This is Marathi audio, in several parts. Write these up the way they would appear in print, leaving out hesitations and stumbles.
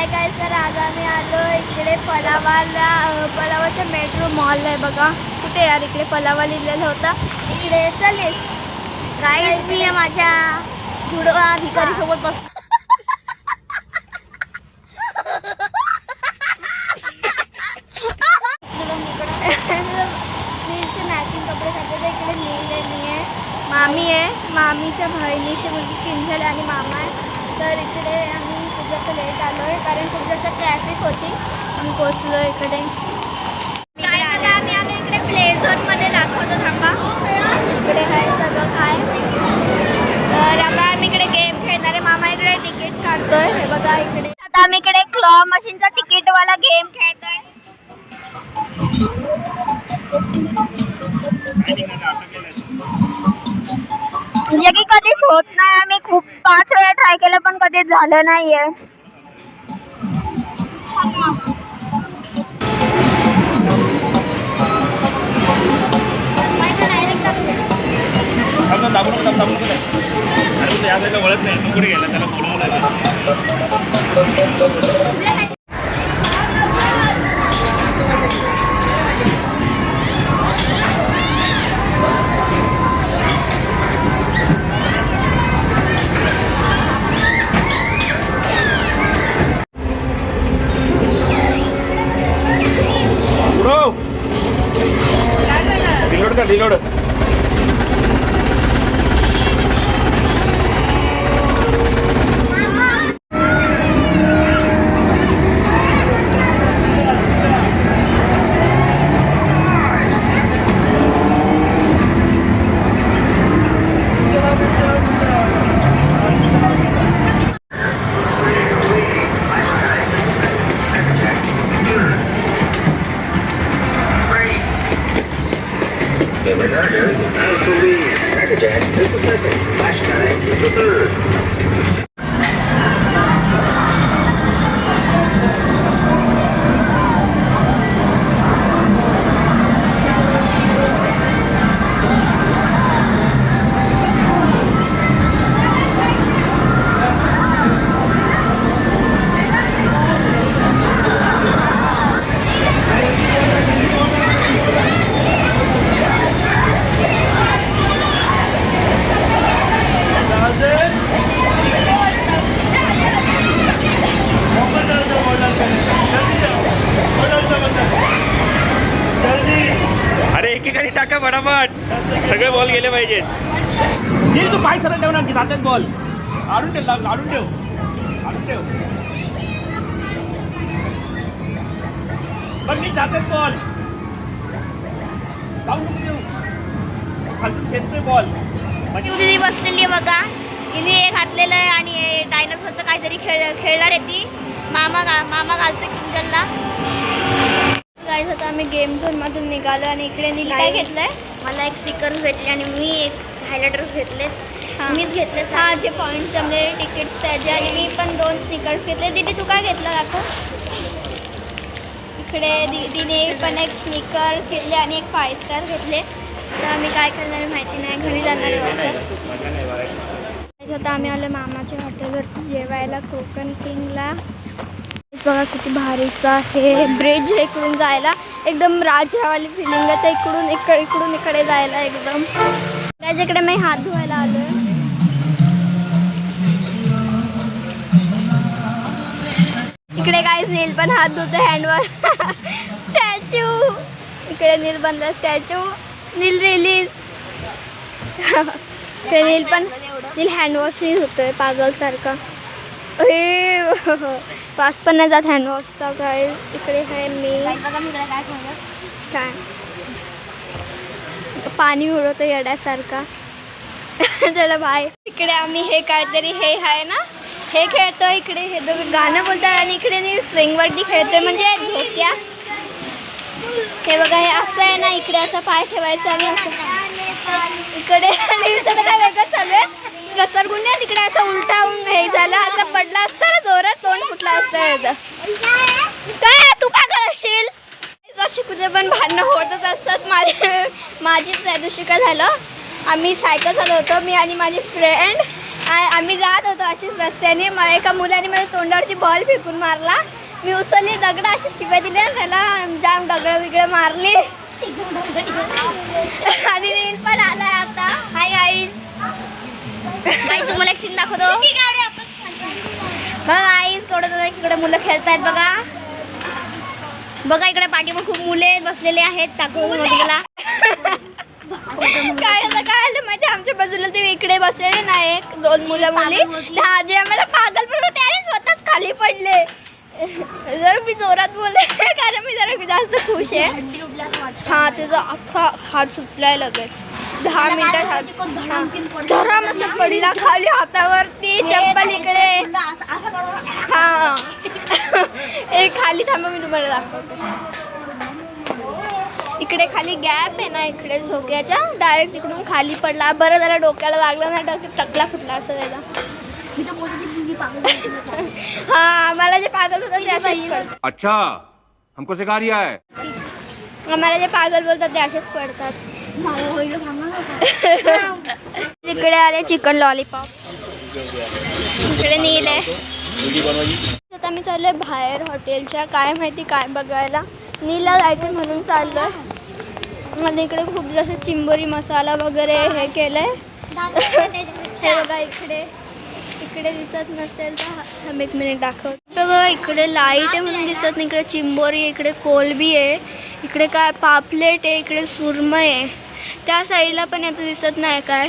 हाय काय सर, आज आम्ही आलो इकडे पलावाच्या मेट्रो मॉल आहे बघा. कुठे यार इकडे पलावा लिहिलेलं होतं इकडे. चले काय मी माझ्या जुडवा भिकारी सोबत बस. मॅचिंग कपडे घातले इकडे लिहिलेली आहे. मामी आहे, मामीच्या बहिणीची मुलगी किंजल आणि मामा आहे. तर इकडे आम्ही खूप जास्त लेट आलो आहे कारण खूप जास्त ट्रॅफिक होती. आम्ही पोचलो इकडे. काय झालं आम्ही इकडे प्ले झोनमध्ये दाखवतो थांबा. इकडे आहे सगळं काय. तर आता आम्ही इकडे गेम खेळणार आहे. मामा इकडे तिकीट काढतोय हे बघा इकडे. आता आम्ही इकडे क्लॉ मशीनचा तिकीटवाला गेम खेळतोय. म्हणजे की कधीच होत नाही. आम्ही खूप 5 वेळा ट्राय केलं पण कधीच झालं नाहीये. वळत नाही कुठे गेला त्याला बोलवलं. Deload Crackerjack is the second. Flash Time is the third. एकेकाने टाका फटाफट. सगळे बॉल गेले पाहिजेत. तू पाय सरळ ठेव ना की जातात बॉल. आडून ठेव आडून ठेव आडून ठेव. बघ मी जातात बॉल. खालून खेचतोय बॉल. दीदी बसलेली आहे बघा. हिने हे घातलेलं आहे आणि डायनासॉरचं काहीतरी खेळणार आहे ती. मामा घालतोय किंजलला. गाईस आता आम्ही गेम झोन मधून निघालो आणि इकडे नील काय घेतलंय. मला एक स्टिकर्स भेटले आणि मी एक हायलायटर्स घेतले. मीच घेतले. हा जे पॉईंट्स जमले तिकीट्स त्याचे. आणि मी पण 2 स्टिकर्स घेतले. दीदी तू काय घेतलं दाखव. इकडे दीदीने पण एक स्निकर्स घेतले आणि एक 5 स्टार घेतले. तर आम्ही काय करणार माहिती नाही. घरी जाणार आहे. आता आम्ही आलो मामाच्या हॉटेलवर जेवायला कोकण किंगला. बघा किती भारीचा आहे ब्रिज आहे. इकडून जायला एकदम राजावाली फिलिंग आहे. इकडून इकडे जायला एकदम. त्याच्याकडे मी हात धुवायला आलोय. इकडे काय नील पण हात धुतो हँडवॉश. स्टॅच्यू इकडे नील बनला. स्टॅच्यू नील रिलीज. नील हँडवॉश नाही होतोय पागल सारखा. पास पण नाही जात हँडवॉशचा. गाईस इकडे आहे मी. काय पाणी उडवतो येड्यासारखा. चला बाय. इकडे आम्ही हे काहीतरी हे आहे ना हे खेळतोय. इकडे हे दोघं गाणं बोलतात आणि इकडे मी स्विंगवरती खेळतोय म्हणजे झोक्या. हे बघा हे असं आहे ना. इकडे असं पाय ठेवायचं आणि असं इकडे काय वेगळं चालू आहे. घसरगुंड्या तिकडे असं उलटा होऊन हे झालं. असं पडला असता ना जोरात तोंड फुटला असतं. काय तू काय करशील. कुठे पण भांडणं होतच असतात. माझीच त्या दिवशी काय झालं. आम्ही सायकल चालवतो मी आणि माझी फ्रेंड. आम्ही जात होतो अशीच रस्त्याने, मला एका मुलाने माझ्या तोंडावरती बॉल फेकून मारला. मी उचलली दगड अशी शिव्या दिल्या, त्याला जाम दगड बिगड मारली. आणि रील पण आलाय आता. हाय गाईज, तुम्हाला एक सीन दाखवतो बघा गाईज. इकडे मुलं खेळतायत बघा बघा. इकडे पाठीमागे खूप मुले बसलेले आहेत. दाखवला काय आलं माहिती, आमच्या बाजूला ते इकडे बसलेले नाही, 2 मुलं मुली. हा, जे आम्हाला पागल पण होते आणि स्वतःच खाली पडले. जर मी जोरात बोलले कारण मी जरा जास्त खुश आहे. हा, त्याचा अख्खा हात सुचलाय लगेच. 10 मिनिटात धराम असं पडला खाली हातावरती. चप्पल इकडे. हा एक खाली थांबा, मी तुम्हाला दाखवतो. इकडे खाली गॅप आहे ना, इकडे झोक्याच्या डायरेक्ट तिकडून खाली पडला. बरं झालं डोक्याला लागलं ना, टकला फुटला असं त्याला. हा, मला जे पागल होतं ते असेच पडतात. अच्छा, हमको सिखा रिया है. आम्हाला जे पागल बोलतात ते असेच पडतात. इकडे आले चिकन लॉलीपॉप. इकडे नील आहे. आता मी चाललोय बाहेर हॉटेलच्या, काय माहिती काय बघायला. नीलला जायचं म्हणून चाललोय. मला इकडे खूप जास्त चिंबोरी मसाला वगैरे हे केलंय. हे बघा इकडे दिसत नसेल तर एक मिनिट दाखव. बघा इकडे लाईट आहे म्हणून दिसत नाही. इकडे चिंबोरी आहे, इकडे कोलबी आहे, इकडे काय पापलेट आहे, इकडे सुरमई आहे. त्या साईडला पण आता दिसत नाही काय.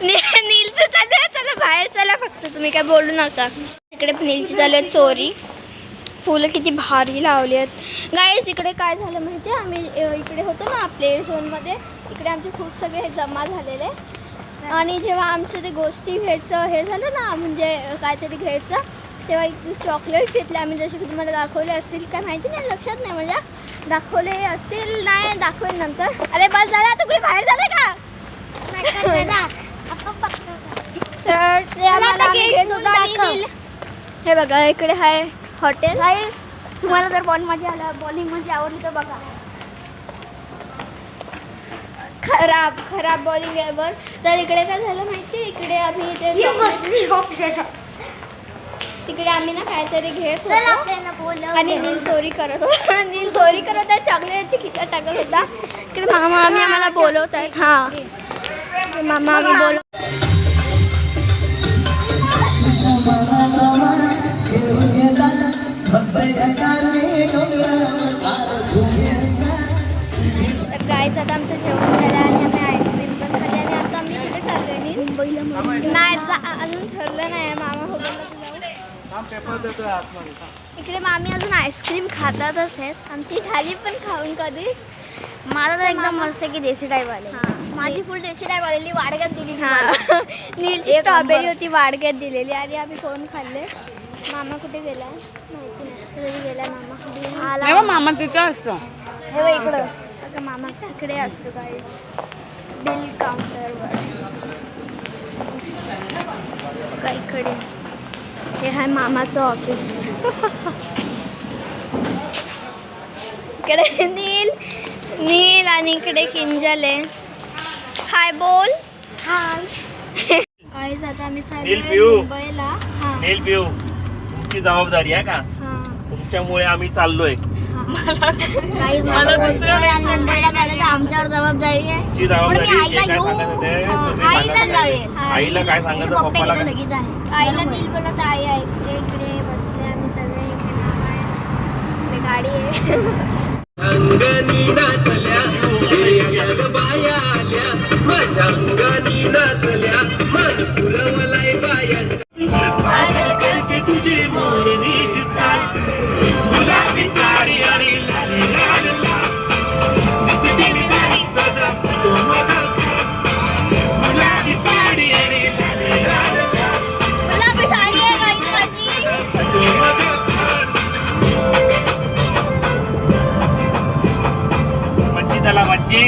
नील तर चला बाहेर चला, फक्त तुम्ही काय बोलू नका. इकडे नीलची चालू आहे चोरी. फुलं किती भारी लावली आहेत गाईज. इकडे काय झालं माहिती आहे, आम्ही इकडे होतो ना प्ले झोनमध्ये, इकडे आमचे खूप सगळे जमा झालेले. आणि जेव्हा आमचं ते गोष्टी घ्यायचं हे झालं ना, म्हणजे काहीतरी घ्यायचं, तेव्हा इथे चॉकलेट्स घेतले आम्ही. जसे की तुम्हाला दाखवले असतील काय माहिती नाही, लक्षात नाही म्हणजे. दाखवले असतील, नाही दाखवेल नंतर. अरे बस झाला, तुम्ही बाहेर झाले का. तर ते आम्हाला घेत होता. हे बघा इकडे आहे हॉटेल. तुम्हाला जर बॉलिंग मध्ये आवडली तर बघा. खराब बॉलिंग आहे बरं. तर इकडे काय झालं माहिती, इकडे आम्ही तिकडे आम्ही ना काहीतरी घेत होतो आणि नील चोरी करत होता. नील चोरी करत आहे, चॉकलेटची खिसा टाकत होता. इकडे मामा आम्ही आम्हाला बोलवत आहेत. हा मामा आम्ही बोलव. तर गाईज आता आमचं जेवण झालं आणि आम्ही आईस्क्रीम पण खाल्ली आणि आता आम्ही तिथे चाललोय मुंबईला. नाही अजून ठरलं नाही. मामा इकडे मामी अजून आईस्क्रीम खातातच आहेत. आमची थाली पण खाऊन कधी. मला तर एकदम मस्त की देशी टाईप आले. माझी फुल देशी टाईप आलेली, वाडग्यात दिलेली. नीलची स्ट्रॉबेरी होती, वाडग्यात दिलेली. आणि आम्ही कोण खाल्ले. मामा कुठे गेलाय माहिती नाही. गेलाय मामा. मामा तिथं असतो. हे इकडं मामा तिकडे असतो काही बिल काउंटरवर. का इकडे हे आहे मामाचं ऑफिस. इकडे नील आणि इकडे किंजल आहे. हाय बोल. हाय. काहीच आता आम्ही चाललोय मुंबईला. नील पिऊ, तुमची जबाबदारी आहे का. तुमच्यामुळे आम्ही चाललोय. आमच्यावर जबाबदारी आहे. आईला काय सांगायचं पप्पाला. आईला नील बोलत आई आहे. इकडे बसले आम्ही सगळे. इकडे गाडी आहे. तुझी मोरणीशी चाल, गुलाबी साडी आणि गुलाबी साडी आणि गुलाबी साडी आहे गाईज माझी. मज्जी चला मज्जी.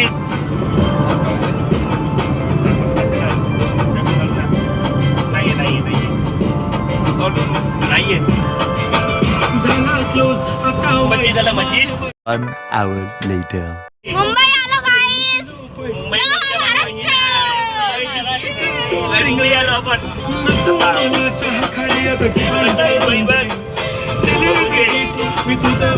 An hour later. मुंबई आलो गाईज. मुंबई आपण मी तुझा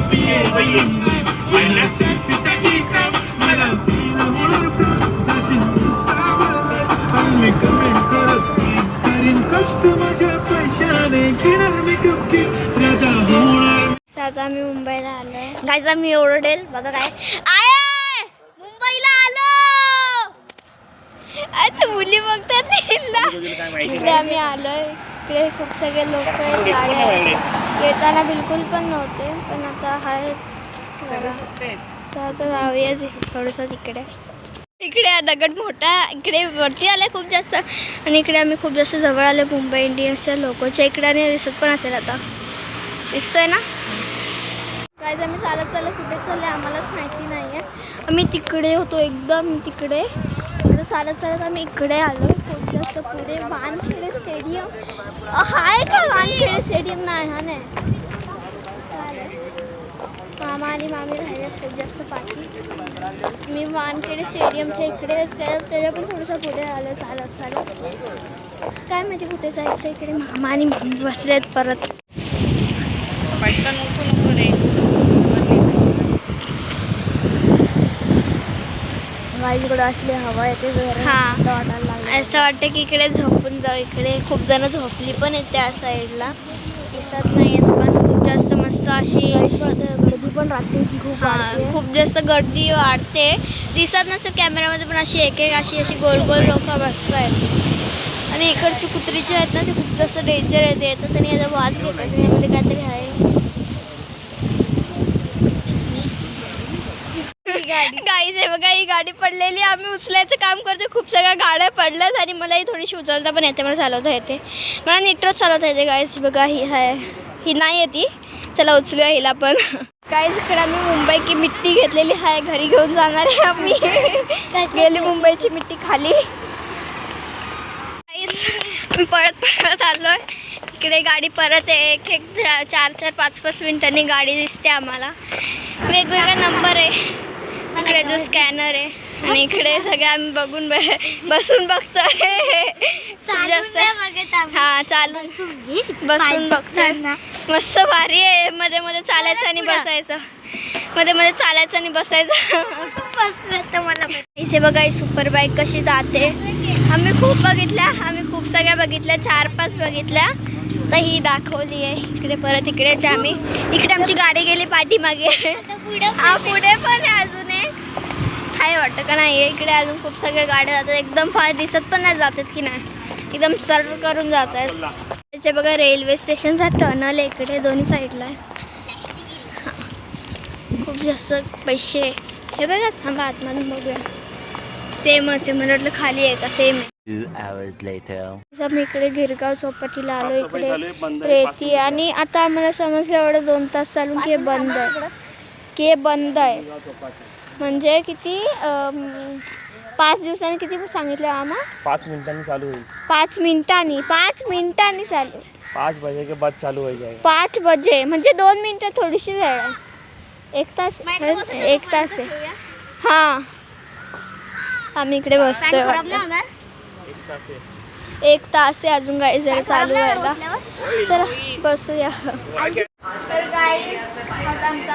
आता आम्ही मुंबईला आलोय. गाईज आम्ही ओरडेल बघा काय आय मुंबईला आलो. आता मुली बघतात इकडे आम्ही आलोय. इकडे खूप सगळे लोक आहेत. गाड्या येताना बिलकुल पण नव्हते पण आता आहेत. तर आता जाऊया थोडंसं तिकडे. इकडे दगड मोठा इकडे वरती आलाय खूप जास्त आणि इकडे आम्ही खूप जास्त जवळ आले मुंबई इंडियन्सच्या लोकांच्या इकडे आणि दिसत पण असेल आता दिसतंय ना. काय आम्ही चालत कुठे चालले आम्हालाच माहिती नाही आहे. आम्ही तिकडे होतो एकदम तिकडे. आता चालत आम्ही इकडे आलो. खूप जास्त पुढे वानखेडे स्टेडियम आहे का? वानखेडे स्टेडियम नाही हा नाही. मामा आणि मामी राहिले खूप जास्त पाठी. मी वानखेडे स्टेडियमच्या इकडे त्याच्या पण थोडंसं पुढे आलो चालत. काय माहिती कुठे जायचं. इकडे मामा आणि मामी बसलेत परत. इकडे असले हवा येते असं वाटतं की इकडे झोपून जाऊ. इकडे खूप जण झोपली पण आहेत त्या साईडला दिसत नाही आहेत पण खूप जास्त मस्त अशी गर्दी पण रात्रीची खूप जास्त गर्दी वाढते. दिसत नसतं कॅमेऱ्यामध्ये पण अशी एक अशी गोल लोक बसत आहेत आणि इकडची कुत्री जी आहेत ना ते खूप जास्त डेंजर येते येतात त्यांनी याचा वाज घेतात. यामध्ये काहीतरी आहे. गाईज आहे बघा ही गाडी पडलेली. आम्ही उचलायचं काम करतो. खूप सगळ्या गाड्या पडल्यात आणि मलाही थोडीशी उचलता पण येते. मला चालवता येते. मला नीटच चालवता येते. गाईज बघा ही आहे ही नाही येते. चला उचलूया हिला पण. गाईज इकडे आम्ही मुंबई की मिट्टी घेतलेली आहे. घरी घेऊन जाणार आहे आम्ही. गेली मुंबईची मिट्टी खाली. मी पळत आलोय. इकडे गाडी परत आहे. एक 4-5 मिनिटांनी गाडी दिसते आम्हाला. वेगवेगळा नंबर आहे. इकडे जो स्कॅनर आहे आणि इकडे सगळे आम्ही बघून बसून बघतोय. जास्त हा चालून बसून बघतोय. मस्त भारी आहे. मध्ये मध्ये चालायचं आणि बसायचं. मध्ये चालायचं आणि बसायचं. मला इथे बघा ही सुपर बाईक कशी जाते. आम्ही खूप बघितल्या. आम्ही खूप सगळ्या बघितल्या. 4-5 बघितल्या तर ही दाखवली आहे. इकडे परत इकडेच आम्ही. इकडे आमची गाडी गेली पाठीमागे. हा पुढे पण आहे अजून एक काय वाटतं का नाही. इकडे अजून खूप सगळ्या गाड्या जातात. एकदम फार दिसत पण नाही जातात की नाही. एकदम सर्व करून जात आहेत. त्याचे बघा रेल्वे स्टेशनचा टनल आहे इकडे दोन्ही साईडला आहे. खूप जास्त पैसे हे बघा. थांबा आतमधून बघूया. सेमच आहे. मला वाटलं खाली आहे का. सेम आहे. 2 hours later. मी इकडे गिरगाव चौपाटीला आलो. इकडे रेती आणि आता आम्हाला समजलं एवढं 2 तास चालून की हे बंद आहे. म्हणजे किती 5 दिवसांनी किती सांगितलं आम्हाला. 5 मिनिटांनी चालू होईल. 5 मिनिटांनी चालू. 5 बजे के बाद चालू हो जाएगा. 5 बजे म्हणजे 2 मिनिटं थोडीशी वेळ आहे. 1 तास आहे. हां आम्ही इकडे बसतोय. 1 तास आहे अजून गाडी जरा चालू व्हायला. चला बसूया. तर गाईज आता आमचा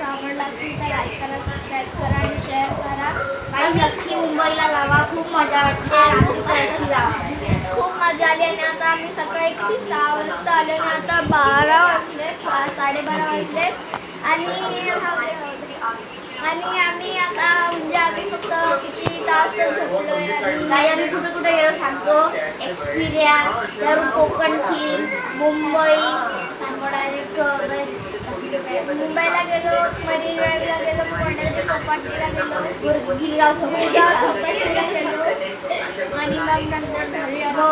आवडला असेल तर लाईक करा, सबस्क्राईब करा आणि शेअर करा. आणि नक्की मुंबईला लावा. खूप मजा वाटते. खूप मजा आली आणि आता आम्ही सकाळी किती 6 वाजता आलो आणि आता 12 वाजले 12:30 वाजले आणि आम्ही आता म्हणजे आम्ही फक्त किती तास झोपलोय. आणि आम्ही कुठे गेलो सांगतो. एक्सपिरियन्स त्यावरून कोकण खीण मुंबई डायरेक्ट मुंबईला गेलो. मरीन ड्राईव्हला गेलो. कोंडाच्या चौपाटीला गेलो. गिरगाव चौपाटीला गेलो आणि मग नंतर घरी आणि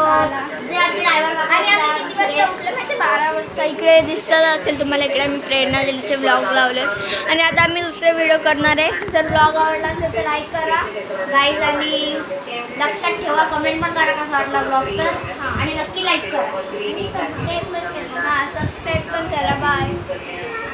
आम्ही किती वाजता उठलो माहिती 12 वाजता. इकडे दिसत असेल तुम्हाला. इकडे आम्ही प्रेरणा दिलीचे ब्लॉग लावले आणि आता आम्ही दुसरे व्हिडिओ करणार आहे. जर ब्लॉग आवडला असेल तर लाईक करा गाईज आणि लक्षात ठेवा. कमेंट पण करा कसा वाटला ब्लॉग तर आणि नक्की लाईक करा आणि सबस्क्राईब पण करा. सबस्क्राईब पण करा. बाय.